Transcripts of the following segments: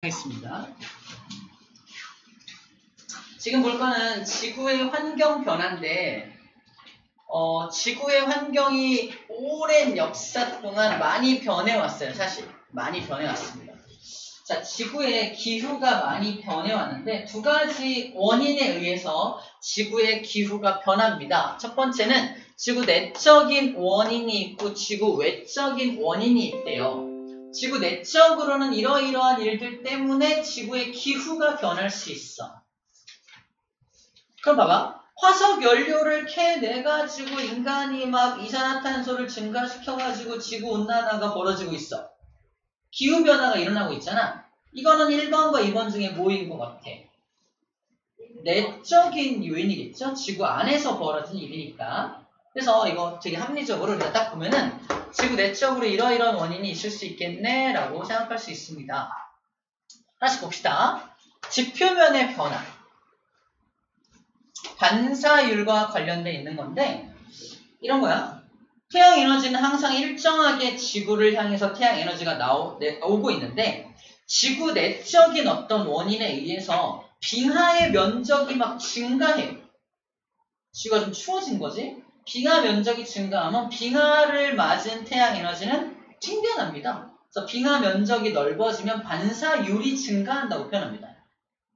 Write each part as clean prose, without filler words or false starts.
하겠습니다. 지금 볼 거는 지구의 환경 변화인데, 지구의 환경이 오랜 역사 동안 많이 변해왔어요. 사실 많이 변해왔습니다. 자, 지구의 기후가 많이 변해왔는데 두 가지 원인에 의해서 지구의 기후가 변합니다. 첫 번째는 지구 내적인 원인이 있고 지구 외적인 원인이 있대요. 지구 내적으로는 이러이러한 일들 때문에 지구의 기후가 변할 수 있어. 그럼 봐봐. 화석 연료를 캐내가지고 인간이 막 이산화탄소를 증가시켜가지고 지구온난화가 벌어지고 있어. 기후변화가 일어나고 있잖아. 이거는 1번과 2번 중에 뭐인 것 같아? 내적인 요인이겠죠? 지구 안에서 벌어진 일이니까. 그래서 이거 되게 합리적으로 우리가 딱 보면은 지구 내적으로 이러이러한 원인이 있을 수 있겠네 라고 생각할 수 있습니다. 하나씩 봅시다. 지표면의 변화. 반사율과 관련돼 있는 건데 이런 거야. 태양 에너지는 항상 일정하게 지구를 향해서 태양 에너지가 오고 있는데 지구 내적인 어떤 원인에 의해서 빙하의 면적이 막 증가해요. 지구가 좀 추워진 거지? 빙하 면적이 증가하면 빙하를 맞은 태양 에너지는 튕겨납니다. 그래서 빙하 면적이 넓어지면 반사율이 증가한다고 표현합니다.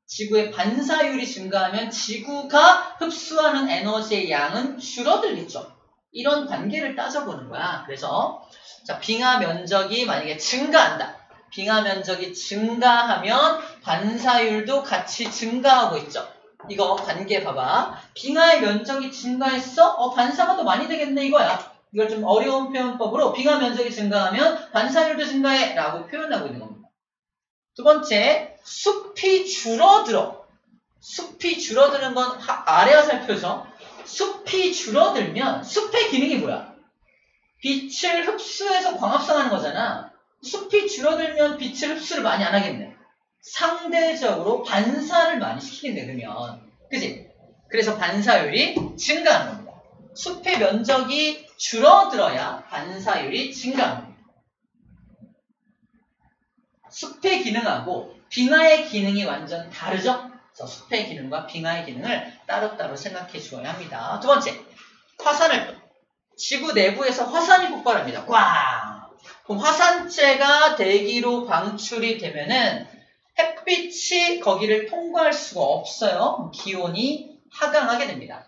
지구의 반사율이 증가하면 지구가 흡수하는 에너지의 양은 줄어들겠죠. 이런 관계를 따져보는 거야. 그래서 자, 빙하 면적이 만약에 증가한다. 빙하 면적이 증가하면 반사율도 같이 증가하고 있죠. 이거 관계 봐봐. 빙하의 면적이 증가했어? 반사가 더 많이 되겠네 이거야. 이걸 좀 어려운 표현법으로 빙하 면적이 증가하면 반사율도 증가해 라고 표현하고 있는 겁니다. 두 번째, 숲이 줄어들어. 숲이 줄어드는 건 아래 화살표죠. 숲이 줄어들면 숲의 기능이 뭐야? 빛을 흡수해서 광합성하는 거잖아. 숲이 줄어들면 빛을 흡수를 많이 안 하겠네. 상대적으로 반사를 많이 시키겠네, 그러면. 그치? 그래서 반사율이 증가하는 겁니다. 숲의 면적이 줄어들어야 반사율이 증가하는 겁니다. 숲의 기능하고 빙하의 기능이 완전 다르죠? 그래서 숲의 기능과 빙하의 기능을 따로따로 생각해 주어야 합니다. 두 번째, 화산활동. 지구 내부에서 화산이 폭발합니다. 꽝! 그럼 화산재가 대기로 방출이 되면은 햇빛이 거기를 통과할 수가 없어요. 기온이 하강하게 됩니다.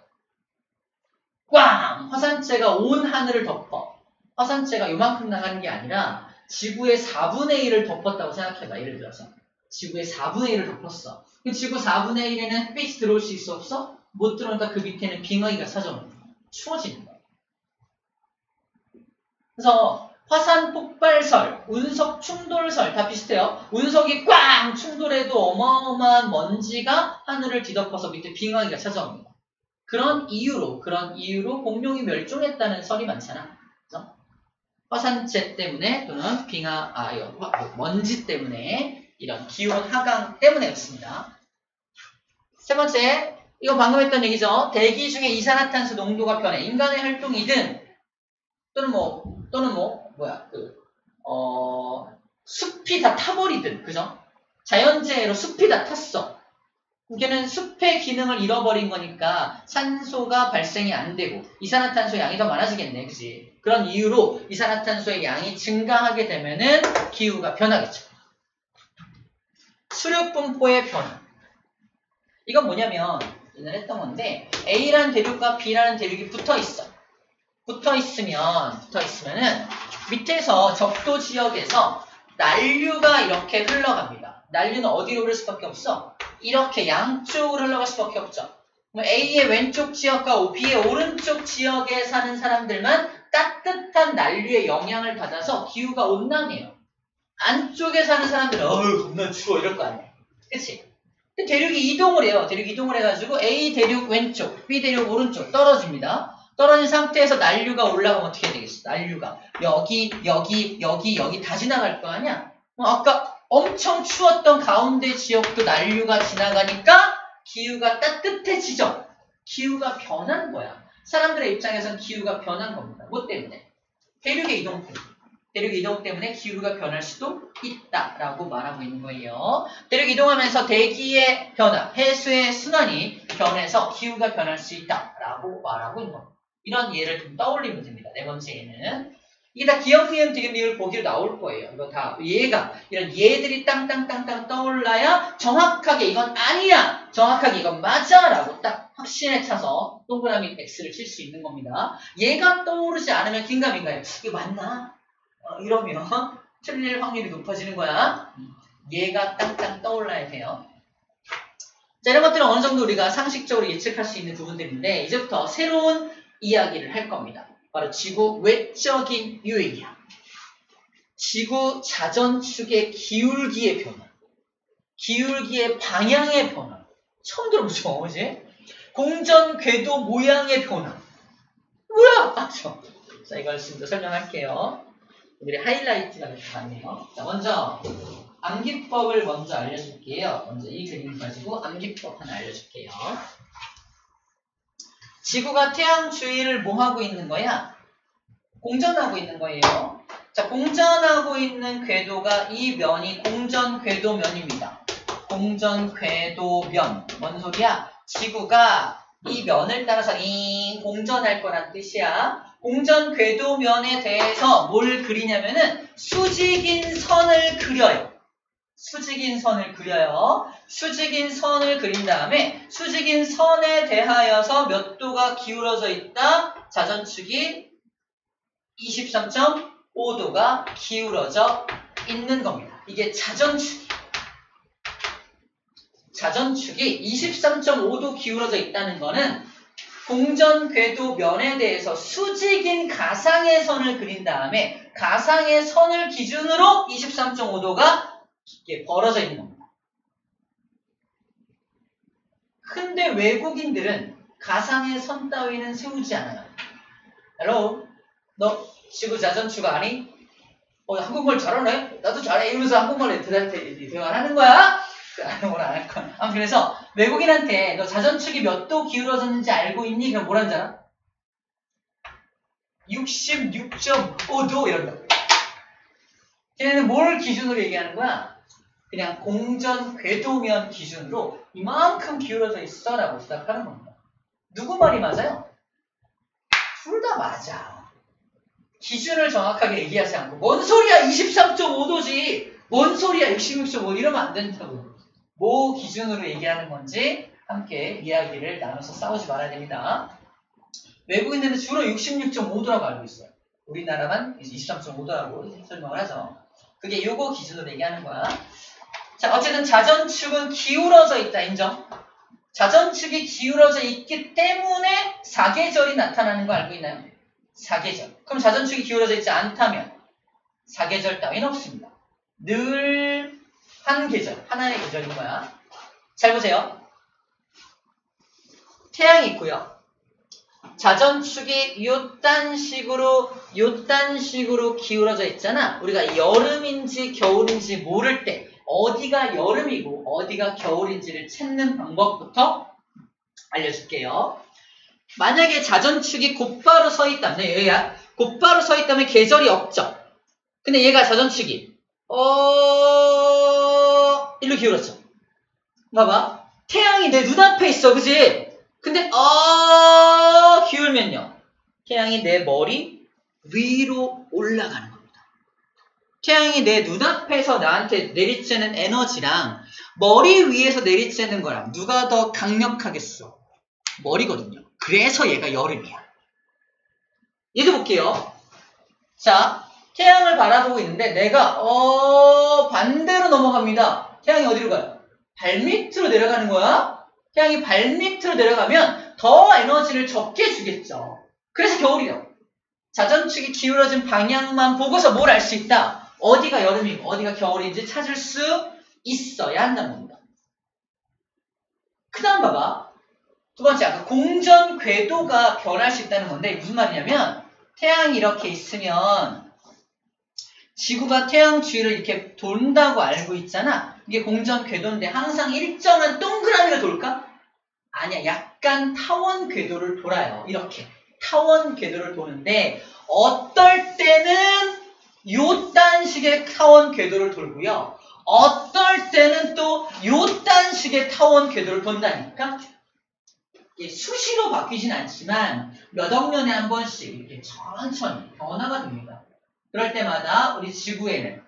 꽝! 화산재가 온 하늘을 덮어. 화산재가 요만큼 나가는 게 아니라 지구의 4분의 1을 덮었다고 생각해봐. 예를 들어서 지구의 4분의 1을 덮었어. 그럼 지구 4분의 1에는 햇빛이 들어올 수 있어 없어? 못 들어오니까 그 밑에는 빙하기가 찾아오는 거야. 추워지는 거야. 그래서 화산 폭발설, 운석 충돌설 다 비슷해요. 운석이 꽝 충돌해도 어마어마한 먼지가 하늘을 뒤덮어서 밑에 빙하기가 찾아옵니다. 그런 이유로 공룡이 멸종했다는 설이 많잖아. 그래서 화산재 때문에 또는 먼지 때문에 이런 기온 하강 때문에 그렇습니다. 세 번째, 이거 방금 했던 얘기죠. 대기 중에 이산화탄소 농도가 변해. 인간의 활동이든 숲이 다 타버리든, 그죠? 자연재해로 숲이 다 탔어. 걔는 숲의 기능을 잃어버린 거니까 산소가 발생이 안 되고 이산화탄소의 양이 더 많아지겠네, 그지? 그런 이유로 이산화탄소의 양이 증가하게 되면은 기후가 변하겠죠. 수력분포의 변화. 이건 뭐냐면 옛날에 했던 건데 A라는 대륙과 B라는 대륙이 붙어있어. 붙어있으면은 밑에서 적도 지역에서 난류가 이렇게 흘러갑니다. 난류는 어디로 흐를 수밖에 없어? 이렇게 양쪽으로 흘러갈 수밖에 없죠. A의 왼쪽 지역과 B의 오른쪽 지역에 사는 사람들만 따뜻한 난류의 영향을 받아서 기후가 온난해요. 안쪽에 사는 사람들은 겁나 추워 이럴 거 아니야. 그치? 근데 대륙이 이동을 해요. 대륙이 이동을 해가지고 A 대륙 왼쪽, B 대륙 오른쪽 떨어집니다. 떨어진 상태에서 난류가 올라가면 어떻게 되겠어? 난류가 여기 다 지나갈 거 아니야? 아까 엄청 추웠던 가운데 지역도 난류가 지나가니까 기후가 따뜻해지죠? 기후가 변한 거야. 사람들의 입장에서는 기후가 변한 겁니다. 뭐 때문에? 대륙의 이동 때문에. 대륙 이동 때문에 기후가 변할 수도 있다라고 말하고 있는 거예요. 대륙 이동하면서 대기의 변화, 해수의 순환이 변해서 기후가 변할 수 있다라고 말하고 있는 겁니다. 이런 예를 좀 떠올리면 됩니다. 네 번째 예는. 이게 다 기억, 니은, 디귿, 리을, 보기로 나올 거예요. 이거 다 얘가 이런 예들이 땅땅땅땅 떠올라야 정확하게 이건 아니야, 정확하게 이건 맞아라고 딱 확신에 차서 동그라미 X를 칠 수 있는 겁니다. 얘가 떠오르지 않으면 긴가민가요. 이거 맞나? 이러면 틀릴 확률이 높아지는 거야. 얘가 땅땅 떠올라야 돼요. 자, 이런 것들은 어느 정도 우리가 상식적으로 예측할 수 있는 부분들인데 이제부터 새로운 이야기를 할 겁니다. 바로 지구 외적인 유익이야. 지구 자전축의 기울기의 변화, 기울기의 방향의 변화. 처음 들어보죠, 그지? 공전 궤도 모양의 변화. 뭐야? 맞죠? 자, 이걸 지금 더 설명할게요. 오늘의 하이라이트가 이렇게 많네요. 자, 먼저 암기법을 먼저 알려줄게요. 먼저 이 그림 가지고 암기법 하나 알려줄게요. 지구가 태양 주위를 뭐 하고 있는 거야? 공전하고 있는 거예요. 자, 공전하고 있는 궤도가 이 면이 공전 궤도면입니다. 공전 궤도면. 뭔 소리야? 지구가 이 면을 따라서 공전할 거란 뜻이야. 공전 궤도면에 대해서 뭘 그리냐면은 수직인 선을 그려요. 수직인 선을 그려요. 수직인 선을 그린 다음에 수직인 선에 대하여서 몇 도가 기울어져 있다? 자전축이 23.5도가 기울어져 있는 겁니다. 이게 자전축이 23.5도 기울어져 있다는 거는 공전 궤도 면에 대해서 수직인 가상의 선을 그린 다음에 가상의 선을 기준으로 23.5도가 벌어져 있는 겁니다. 근데 외국인들은 가상의 선 따위는 세우지 않아요. 헬로, 너 지구 자전축 아니? 한국말 잘하네? 나도 잘해. 이러면서 한국말로 대화를 하는 거야? 아무거나 안 할 거야. 그래서 외국인한테 너 자전축이 몇 도 기울어졌는지 알고 있니? 그럼 뭐라는 줄 알아? 66.5도 이런다. 걔네는 뭘 기준으로 얘기하는 거야? 그냥 공전 궤도면 기준으로 이만큼 기울어져 있어 라고 시작하는 겁니다. 누구 말이 맞아요? 둘 다 맞아. 기준을 정확하게 얘기하지 않고 뭔 소리야 23.5도지 뭔 소리야 66.5 이러면 안 된다고. 뭐 기준으로 얘기하는 건지 함께 이야기를 나눠서 싸우지 말아야 됩니다. 외국인들은 주로 66.5도라고 알고 있어요. 우리나라만 23.5도라고 설명을 하죠. 그게 요거 기준으로 얘기하는 거야. 자, 어쨌든 자전축은 기울어져 있다. 인정? 자전축이 기울어져 있기 때문에 사계절이 나타나는 거 알고 있나요? 사계절. 그럼 자전축이 기울어져 있지 않다면 사계절 따위는 없습니다. 늘 한 계절, 하나의 계절인 거야. 잘 보세요. 태양이 있고요. 자전축이 요딴 식으로 기울어져 있잖아. 우리가 여름인지 겨울인지 모를 때 어디가 여름이고 어디가 겨울인지를 찾는 방법부터 알려줄게요. 만약에 자전축이 곧바로 서 있다면, 얘야 곧바로 서 있다면 계절이 없죠. 근데 얘가 자전축이 일로 기울었죠. 봐봐. 태양이 내 눈앞에 있어, 그지? 근데 기울면요. 태양이 내 머리 위로 올라가는 겁니다. 태양이 내 눈앞에서 나한테 내리쬐는 에너지랑 머리 위에서 내리쬐는 거랑 누가 더 강력하겠어? 머리거든요. 그래서 얘가 여름이야. 얘도 볼게요. 자, 태양을 바라보고 있는데 내가 반대로 넘어갑니다. 태양이 어디로 가요? 발밑으로 내려가는 거야. 태양이 발밑으로 내려가면 더 에너지를 적게 주겠죠. 그래서 겨울이요. 자전축이 기울어진 방향만 보고서 뭘 알 수 있다. 어디가 여름이고 어디가 겨울인지 찾을 수 있어야 한다는 겁니다. 그 다음 봐봐. 두 번째, 아까 공전 궤도가 변할 수 있다는 건데 무슨 말이냐면 태양이 이렇게 있으면 지구가 태양 주위를 이렇게 돈다고 알고 있잖아. 이게 공전 궤도인데 항상 일정한 동그라미가 돌까? 아니야. 약간 타원 궤도를 돌아요. 이렇게 타원 궤도를 도는데 어떨 때는 요딴 식의 타원 궤도를 돌고요. 어떨 때는 또 요딴 식의 타원 궤도를 돈다니까. 수시로 바뀌진 않지만 몇 억 년에 한 번씩 이렇게 천천히 변화가 됩니다. 그럴 때마다 우리 지구에는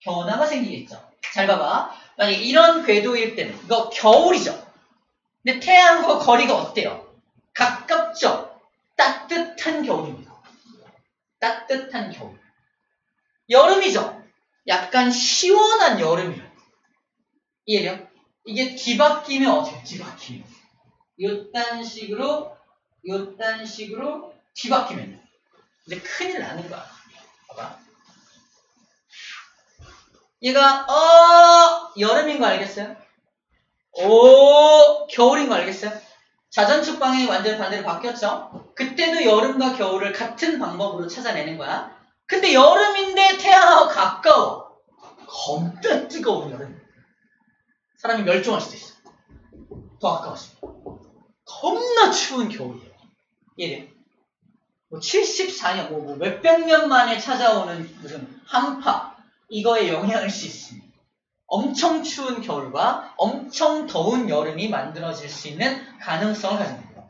변화가 생기겠죠. 잘 봐봐. 만약에 이런 궤도일 때는 이거 겨울이죠. 근데 태양과 거리가 어때요? 가깝죠. 따뜻한 겨울입니다. 따뜻한 겨울. 여름이죠. 약간 시원한 여름이에요. 이해해요? 이게 뒤바뀌면 어때요? 뒤바뀌면. 요딴 식으로 뒤바뀌면 이제 큰일 나는 거야. 봐봐. 얘가 여름인 거 알겠어요? 겨울인 거 알겠어요? 자전축 방향이 완전히 반대로 바뀌었죠? 그때도 여름과 겨울을 같은 방법으로 찾아내는 거야. 근데 여름인데 태양하고 가까워. 겁나 뜨거운 여름. 사람이 멸종할 수도 있어. 더 가까워지면. 겁나 추운 겨울이에요. 이래요. 74년, 몇백 년 만에 찾아오는 무슨 한파, 이거에 영향을 수 있습니다. 엄청 추운 겨울과 엄청 더운 여름이 만들어질 수 있는 가능성을 가집니다.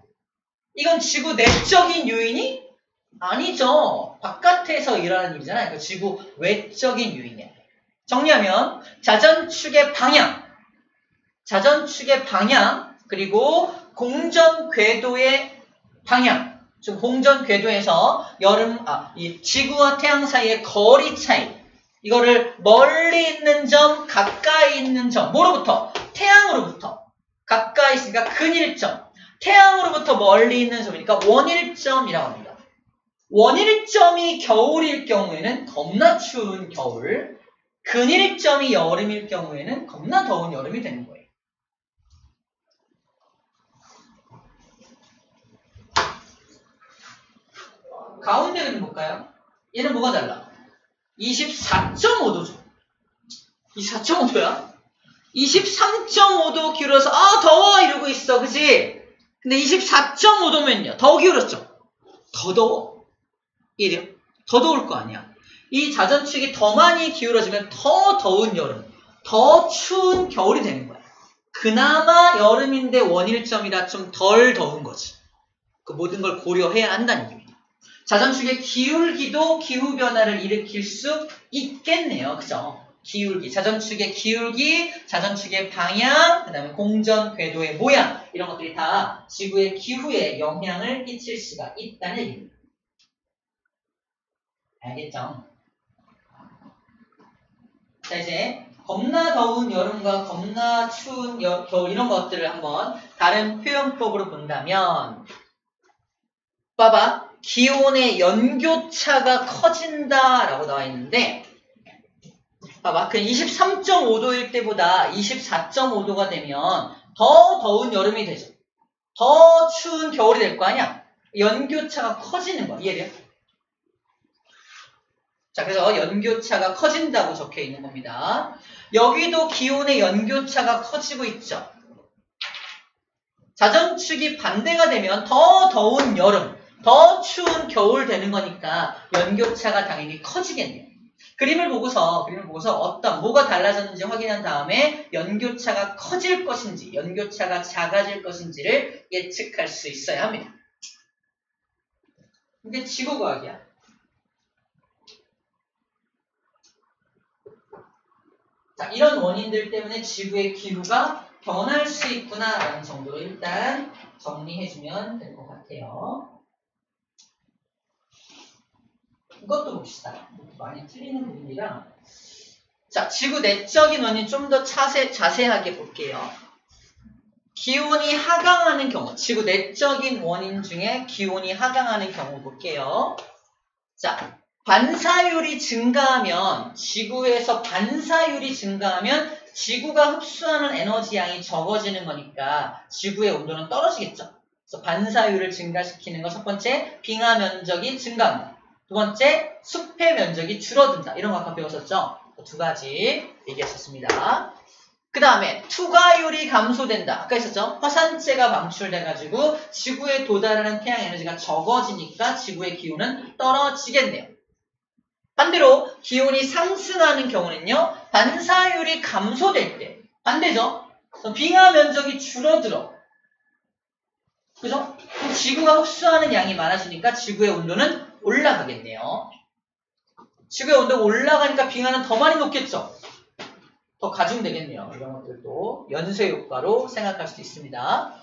이건 지구 내적인 요인이 아니죠. 바깥에서 일어나는 일이잖아요. 그 지구 외적인 요인이에요. 정리하면 자전축의 방향, 그리고 공전 궤도의 방향, 즉 공전 궤도에서 이 지구와 태양 사이의 거리 차이, 이거를 멀리 있는 점, 가까이 있는 점, 뭐로부터? 태양으로부터. 가까이 있으니까 근일점, 태양으로부터 멀리 있는 점이니까 원일점이라고 합니다. 원일점이 겨울일 경우에는 겁나 추운 겨울, 근일점이 여름일 경우에는 겁나 더운 여름이 되는 거예요. 가운데 그림 볼까요? 얘는 뭐가 달라? 24.5도죠. 24.5도야? 23.5도 기울어서 더워 이러고 있어. 그치? 근데 24.5도면요. 더 기울었죠? 더 더워. 이래요? 더 더울 거 아니야. 이 자전축이 더 많이 기울어지면 더 더운 여름, 더 추운 겨울이 되는 거야. 그나마 여름인데 원일점이라 좀 덜 더운 거지. 그 모든 걸 고려해야 한다는 얘기입니다. 자전축의 기울기도 기후변화를 일으킬 수 있겠네요. 그죠? 기울기, 자전축의 기울기, 자전축의 방향, 그 다음에 공전 궤도의 모양, 이런 것들이 다 지구의 기후에 영향을 끼칠 수가 있다는 얘기입니다. 알겠죠? 자, 이제 겁나 더운 여름과 겁나 추운 겨울, 이런 것들을 한번 다른 표현법으로 본다면, 봐봐. 기온의 연교차가 커진다라고 나와 있는데, 봐봐. 그 23.5도일 때보다 24.5도가 되면 더 더운 여름이 되죠. 더 추운 겨울이 될 거 아니야? 연교차가 커지는 거야. 이해돼요? 자, 그래서 연교차가 커진다고 적혀 있는 겁니다. 여기도 기온의 연교차가 커지고 있죠. 자전축이 반대가 되면 더 더운 여름, 더 추운 겨울 되는 거니까 연교차가 당연히 커지겠네요. 그림을 보고서 뭐가 달라졌는지 확인한 다음에 연교차가 커질 것인지, 연교차가 작아질 것인지를 예측할 수 있어야 합니다. 이게 지구과학이야. 자, 이런 원인들 때문에 지구의 기후가 변할 수 있구나라는 정도로 일단 정리해주면 될 것 같아요. 이것도 봅시다. 많이 틀리는 부분이라. 자, 지구 내적인 원인 좀 더 자세하게 볼게요. 기온이 하강하는 경우, 지구 내적인 원인 중에 기온이 하강하는 경우 볼게요. 자, 반사율이 증가하면, 지구에서 반사율이 증가하면 지구가 흡수하는 에너지 양이 적어지는 거니까 지구의 온도는 떨어지겠죠. 그래서 반사율을 증가시키는 거 첫 번째, 빙하 면적이 증가합니다. 두 번째, 숲의 면적이 줄어든다. 이런 거 아까 배웠었죠? 두 가지 얘기했었습니다. 그 다음에 투과율이 감소된다. 아까 있었죠? 화산재가 방출돼가지고 지구에 도달하는 태양 에너지가 적어지니까 지구의 기온은 떨어지겠네요. 반대로 기온이 상승하는 경우는요. 반사율이 감소될 때 반대죠. 빙하 면적이 줄어들어. 그죠? 그럼 지구가 흡수하는 양이 많아지니까 지구의 온도는 올라가겠네요. 지구의 온도가 올라가니까 빙하는 더 많이 녹겠죠. 더 가중되겠네요. 이런 것들도 연쇄 효과로 생각할 수 있습니다.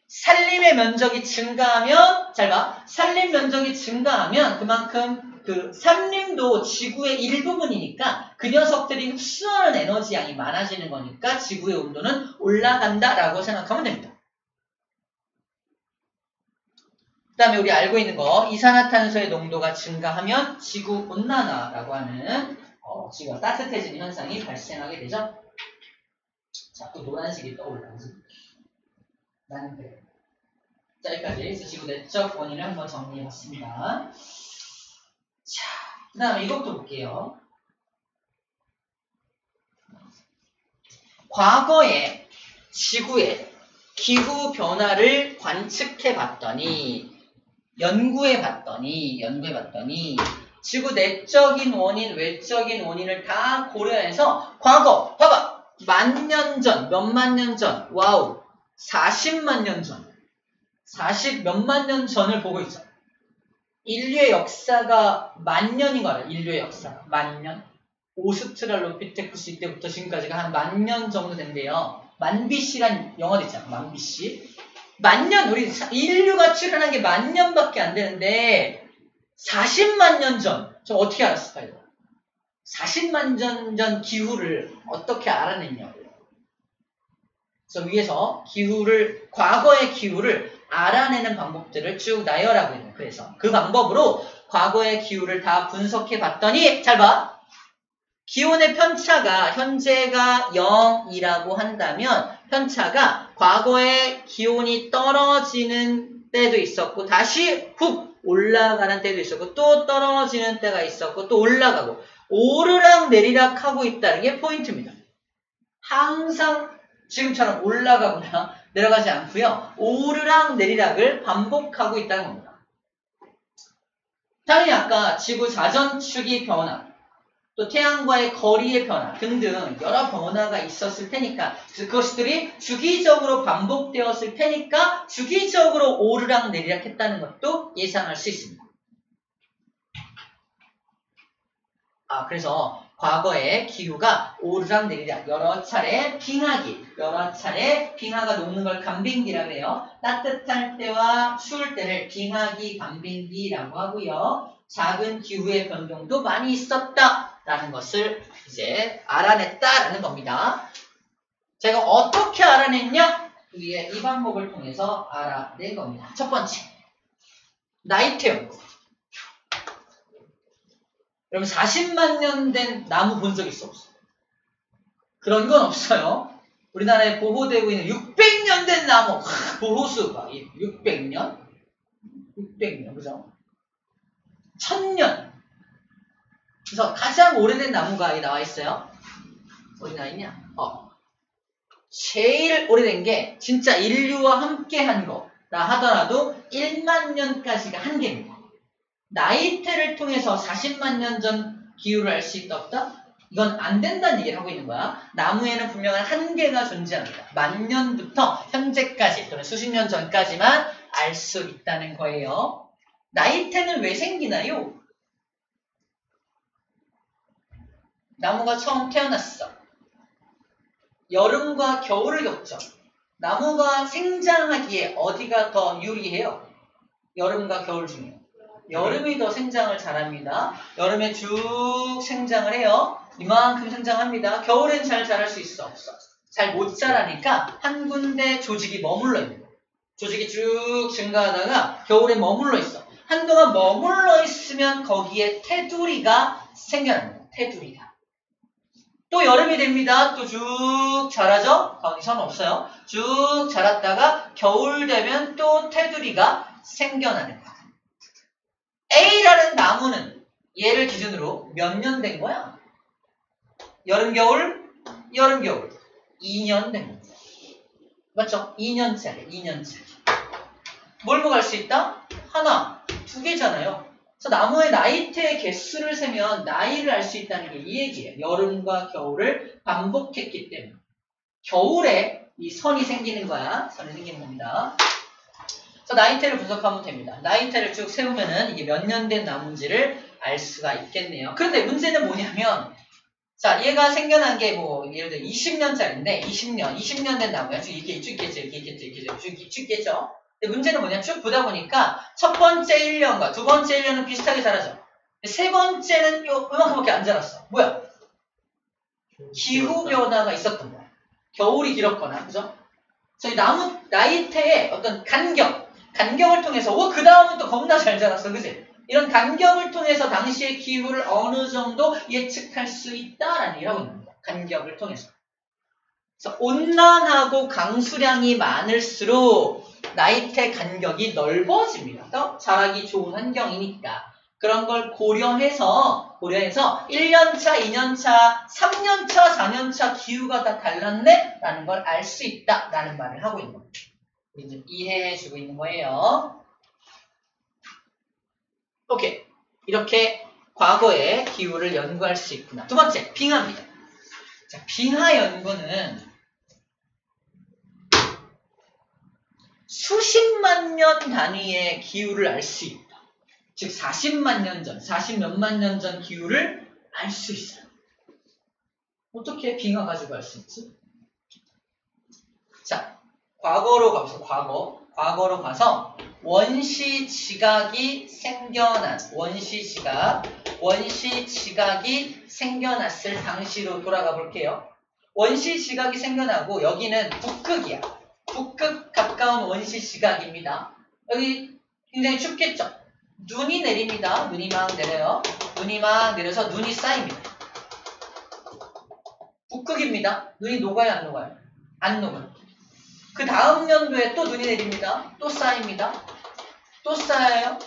산림의 면적이 증가하면, 잘 봐. 산림 면적이 증가하면 그만큼 그 산림도 지구의 일부분이니까 그 녀석들이 흡수하는 에너지 양이 많아지는 거니까 지구의 온도는 올라간다라고 생각하면 됩니다. 그 다음에 우리 알고 있는 거, 이산화탄소의 농도가 증가하면 지구 온난화라고 하는 지구가 따뜻해지는 현상이 발생하게 되죠. 자꾸 노란색이 떠올라서 나는 그래요. 자, 여기까지 지구 내적 원인을 한번 정리해봤습니다. 자, 그 다음에 이것도 볼게요. 과거에 지구의 기후 변화를 관측해봤더니 연구해봤더니 지구 내적인 원인, 외적인 원인을 다 고려해서 과거, 봐봐! 만년 전, 몇만 년 전, 와우, 40만 년 전, 40 몇만 년 전을 보고 있어. 인류의 역사가 만 년인 거 알아요? 인류의 역사가 만 년. 오스트랄로피테쿠스 이때부터 지금까지가 한 만 년 정도 된대요. 만 BC란 영화도 있잖아. 만 BC. 만 년, 우리 인류가 출현한 게 만 년밖에 안 되는데 40만 년 전. 저 어떻게 알았을까요? 40만 년 전 기후를 어떻게 알아냈냐고요. 그래서 위에서 과거의 기후를 알아내는 방법들을 쭉 나열하고 있는. 그래서 그 방법으로 과거의 기후를 다 분석해 봤더니, 잘 봐. 기온의 편차가 현재가 0이라고 한다면 편차가 과거에 기온이 떨어지는 때도 있었고 다시 훅 올라가는 때도 있었고 또 떨어지는 때가 있었고 또 올라가고 오르락 내리락 하고 있다는 게 포인트입니다. 항상 지금처럼 올라가거나 내려가지 않고요. 오르락 내리락을 반복하고 있다는 겁니다. 당연히 아까 지구 자전축의 변화 또 태양과의 거리의 변화 등등 여러 변화가 있었을 테니까 그것들이 주기적으로 반복되었을 테니까 주기적으로 오르락 내리락 했다는 것도 예상할 수 있습니다. 그래서 과거의 기후가 오르락 내리락 여러 차례 빙하가 녹는 걸 간빙기라고 해요. 따뜻할 때와 추울 때를 빙하기, 간빙기라고 하고요. 작은 기후의 변동도 많이 있었다라는 것을 이제 알아냈다라는 겁니다. 제가 어떻게 알아냈냐? 위에 이 방법을 통해서 알아낸 겁니다. 첫 번째, 나이트 연구. 여러분 40만 년 된 나무 본 적 있어 없어? 그런 건 없어요. 우리나라에 보호되고 있는 600년 된 나무 보호수가 600년, 그죠? 1000년. 그래서 가장 오래된 나무가 나와 있어요. 어디 나와 있냐? 제일 오래된 게 진짜 인류와 함께 한 거라 하더라도 1만 년까지가 한계입니다. 나이테를 통해서 40만 년 전 기후를 알 수 있다 없다? 이건 안 된다는 얘기를 하고 있는 거야. 나무에는 분명한 한계가 존재합니다. 만 년부터 현재까지 또는 수십 년 전까지만 알 수 있다는 거예요. 나이테는 왜 생기나요? 나무가 처음 태어났어. 여름과 겨울을 겪죠. 나무가 생장하기에 어디가 더 유리해요? 여름과 겨울 중에. 여름이 더 생장을 잘합니다. 여름에 쭉 생장을 해요. 이만큼 생장합니다. 겨울엔 잘 자랄 수 있어? 없어? 잘 못 자라니까 한 군데 조직이 머물러 있는 거예요. 조직이 쭉 증가하다가 겨울에 머물러 있어. 한동안 머물러 있으면 거기에 테두리가 생겨납니다. 테두리가. 또 여름이 됩니다. 또 쭉 자라죠? 거기선 없어요. 쭉 자랐다가 겨울 되면 또 테두리가 생겨나는 거야. A라는 나무는 얘를 기준으로 몇 년 된 거야? 여름, 겨울, 2년 된 거야. 맞죠? 2년짜리. 뭘 먹을 수 있다? 하나, 두 개잖아요. 그래서 나무의 나이테의 개수를 세면 나이를 알 수 있다는 게 이 얘기예요. 여름과 겨울을 반복했기 때문에. 겨울에 이 선이 생기는 거야. 선이 생기는 겁니다. 그래서 나이테를 분석하면 됩니다. 나이테를 쭉 세우면은 이게 몇 년 된 나무인지를 알 수가 있겠네요. 그런데 문제는 뭐냐면, 자, 얘가 생겨난 게 뭐, 예를 들어 20년짜리인데, 20년 된 나무야. 쭉 이렇게 쭉 있겠죠, 쭉 있겠죠. 근데 문제는 뭐냐, 쭉 보다 보니까 첫 번째 1년과 두 번째 1년은 비슷하게 자라죠. 세 번째는 요만큼밖에 안 자랐어. 뭐야? 기후 변화가 있었던 거야. 겨울이 길었거나, 그죠? 저희 나무 나이테의 어떤 간격을 통해서, 그 다음은 또 겁나 잘 자랐어, 그지? 이런 간격을 통해서 당시의 기후를 어느 정도 예측할 수 있다라는 얘기를 하고 있는 겁니다. 간격을 통해서. 그래서 온난하고 강수량이 많을수록 나이테 간격이 넓어집니다. 더 자라기 좋은 환경이니까. 그런 걸 고려해서 1년차, 2년차, 3년차, 4년차 기후가 다 달랐네? 라는 걸 알 수 있다. 라는 말을 하고 있는 겁니다. 이제 이해해주고 있는 거예요. 오케이. 이렇게 과거의 기후를 연구할 수 있구나. 두 번째, 빙하입니다. 자, 빙하 연구는 수십만 년 단위의 기후를 알 수 있다. 즉 40만 년 전, 40몇만 년 전 기후를 알 수 있어요. 어떻게 빙하 가지고 알 수 있지? 자, 과거로 가보세요. 과거로 가서 원시 지각이 생겨났을 당시로 돌아가 볼게요. 원시 지각이 생겨나고 여기는 북극이야. 북극 가까운 원시 지각입니다. 여기 굉장히 춥겠죠? 눈이 내립니다. 눈이 막 내려요. 눈이 막 내려서 눈이 쌓입니다. 북극입니다. 눈이 녹아요, 안 녹아요? 안 녹아요. 그 다음 연도에 또 눈이 내립니다. 또 쌓입니다. 또 쌓여요.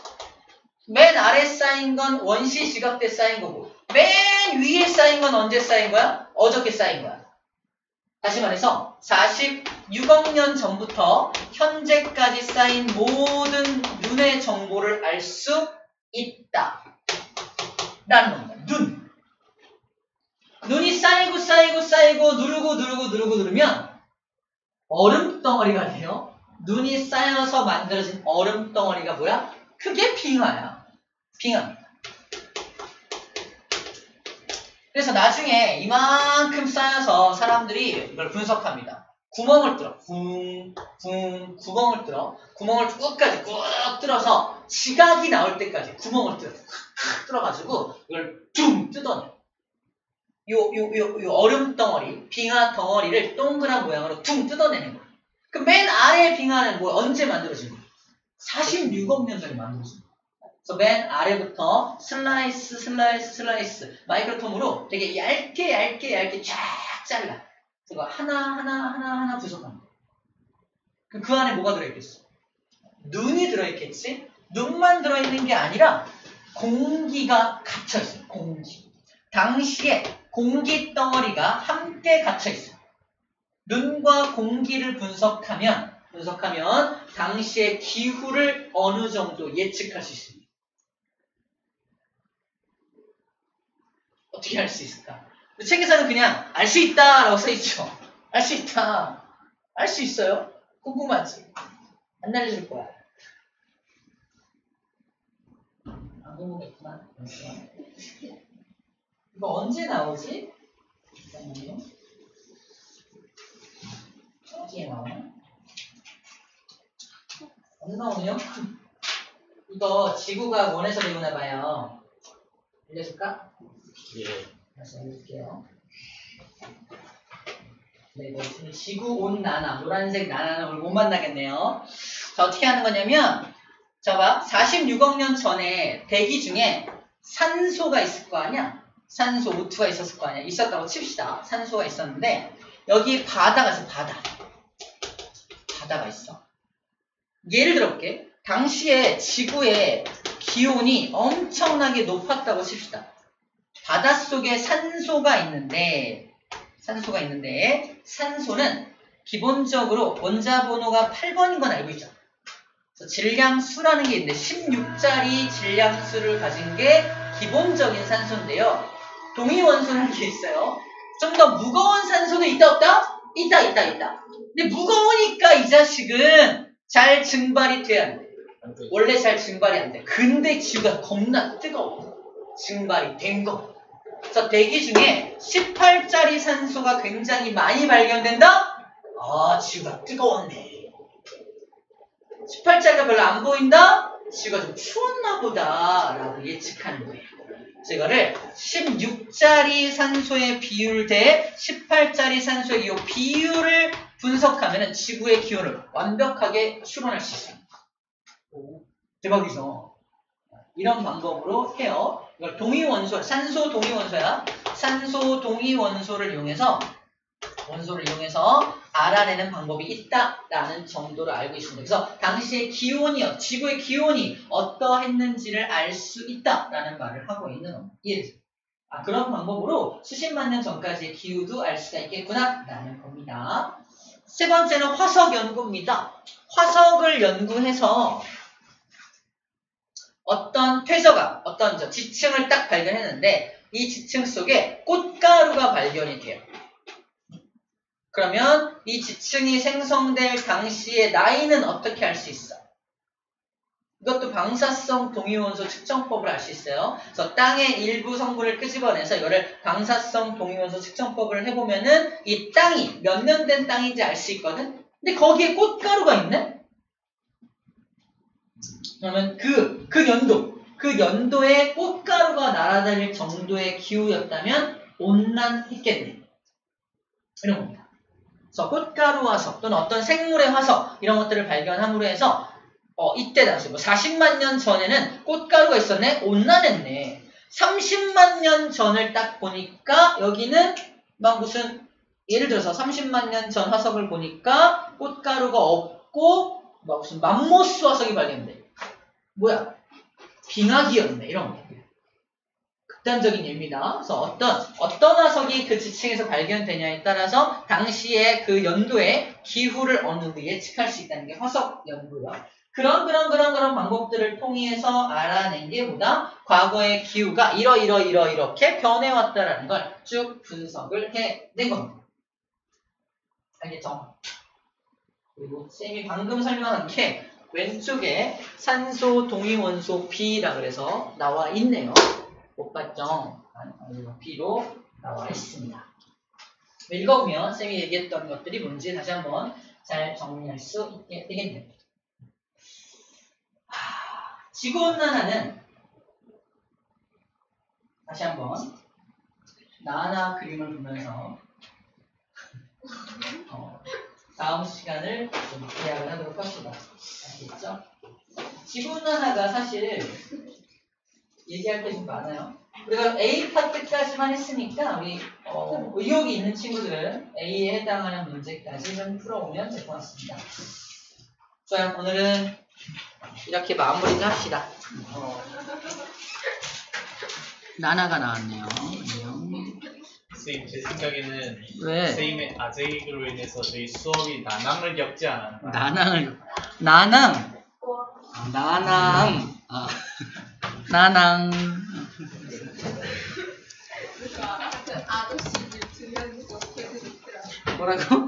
맨 아래 쌓인 건 원시 지각 때 쌓인 거고, 맨 위에 쌓인 건 언제 쌓인 거야? 어저께 쌓인 거야. 다시 말해서 46억 년 전부터 현재까지 쌓인 모든 눈의 정보를 알 수 있다. 라는 겁니다. 눈이 쌓이고 누르면 얼음덩어리가 돼요. 눈이 쌓여서 만들어진 얼음덩어리가 뭐야? 그게 빙하야. 빙하입니다. 그래서 나중에 이만큼 쌓여서 사람들이 이걸 분석합니다. 구멍을 뚫어. 구멍을 뚫어. 구멍을 끝까지 꾹 뚫어서 지각이 나올 때까지 구멍을 뚫어. 뚫어가지고 이걸 둥 뜯어내. 요 얼음 덩어리, 빙하 덩어리를 동그란 모양으로 둥 뜯어내는 거예요. 그 맨 아래 빙하는 뭐 언제 만들어진 거예요? 46억 년 전에 만들어진 거예요. 그래서 맨 아래부터 슬라이스 마이크로톰으로 되게 얇게 쫙 잘라. 그거 하나 분석합니다. 그 안에 뭐가 들어있겠어? 눈이 들어있겠지? 눈만 들어있는 게 아니라 공기가 갇혀있어요. 공기. 당시에 공기 덩어리가 함께 갇혀있어요. 눈과 공기를 분석하면 당시의 기후를 어느 정도 예측할 수 있습니다. 어떻게 알 수 있을까? 책에서는 그냥 알 수 있다라고 써있죠. 알 수 있다. 알 수 있어요? 궁금하지? 안 알려줄 거야. 안 궁금했구나. 이거 언제 나오지? 잠깐만요. 어디에 나오나? 안 나오네요? 이거 지구가 원에서 배우나 봐요. 알려줄까? 예. 다시 알려줄게요. 네, 이거 지구 온난화, 노란색 난화는 오늘 못 만나겠네요. 자, 어떻게 하는 거냐면, 자, 봐. 46억 년 전에 대기 중에 산소가 있을 거 아니야? 산소, O2가 있었을 거 아니야? 있었다고 칩시다. 산소가 있었는데, 여기 바다가 있어, 바다가 있어. 예를 들어볼게. 당시에 지구의 기온이 엄청나게 높았다고 칩시다. 바닷속에 산소가 있는데 산소는 기본적으로 원자 번호가 8번인 건 알고 있죠. 그래서 질량수라는 게 있는데 16자리 질량수를 가진 게 기본적인 산소인데요. 동위원소라는 게 있어요. 좀 더 무거운 산소도 있다 없다? 있다. 근데 무거우니까 이 자식은 잘 증발이 돼야 안 돼. 원래 잘 증발이 안 돼. 근데 지구가 겁나 뜨거워. 증발이 된 거. 그래서 대기 중에 18자리 산소가 굉장히 많이 발견된다? 아, 지구가 뜨거웠네. 18자리가 별로 안 보인다? 지구가 좀 추웠나 보다 라고 예측하는 거예요. 그래서 이거를 16자리 산소의 비율 대 18자리 산소의 이 비율을 분석하면 지구의 기온을 완벽하게 추론할 수 있습니다. 대박이죠? 이런 방법으로 해요. 이걸 동위원소, 산소 동위원소야. 산소 동위원소를 이용해서 알아내는 방법이 있다라는 정도로 알고 있습니다. 그래서 당시의 기온이요, 지구의 기온이 어떠했는지를 알 수 있다라는 말을 하고 있는 겁니다. 이해되죠? 그런 방법으로 수십만 년 전까지의 기후도 알 수가 있겠구나라는 겁니다. 세 번째는 화석 연구입니다. 화석을 연구해서 어떤 퇴적암, 어떤 지층을 딱 발견했는데 이 지층 속에 꽃가루가 발견이 돼요. 그러면 이 지층이 생성될 당시의 나이는 어떻게 알 수 있어? 이것도 방사성 동위원소 측정법을 알 수 있어요. 그래서 땅의 일부 성분을 끄집어내서 이거를 방사성 동위원소 측정법을 해보면은 이 땅이 몇 년 된 땅인지 알 수 있거든? 근데 거기에 꽃가루가 있네? 그러면 그 연도에 꽃가루가 날아다닐 정도의 기후였다면 온난했겠네. 이런 겁니다. 그래서 꽃가루 화석 또는 어떤 생물의 화석 이런 것들을 발견함으로 해서 이때 당시 40만 년 전에는 꽃가루가 있었네? 온난했네. 30만 년 전을 딱 보니까 여기는 막 무슨 예를 들어서 30만 년 전 화석을 보니까 꽃가루가 없고 막 무슨 맘모스 화석이 발견돼. 뭐야? 빙하기였네. 이런 거. 극단적인 예입니다. 그래서 어떤 화석이 그 지층에서 발견되냐에 따라서 당시에 그 연도의 기후를 어느 정도 예측할 수 있다는 게 화석 연구요. 그런 방법들을 통해서 알아낸 게 뭐다? 과거의 기후가 이렇게 변해왔다라는 걸 쭉 분석을 해낸 겁니다. 알겠죠? 그리고 쌤이 방금 설명한 게 왼쪽에 산소 동위원소 B라 그래서 나와 있네요. 못 봤죠? B로 나와 있습니다. 읽어보면 쌤이 얘기했던 것들이 뭔지 다시 한번 잘 정리할 수 있게 되겠네요. 지구온난화는 다시 한번 나나 그림을 보면서 다음 시간을 좀 계약을 하도록 합시다. 알겠죠? 지구온난화가 사실 얘기할 게 좀 많아요. 우리가 A 파트까지만 했으니까 우리 의욕이 있는 친구들은 A에 해당하는 문제까지 좀 풀어오면 될 것 같습니다. 좋아요. 오늘은 이렇게 마무리 좀 합시다. 나나가 나왔네요. 선생님, 제 생각에는 왜? 선생님의 아재로 인해서 저희 수업이 난항을 겪지 않았나. 나낭. 뭐라고?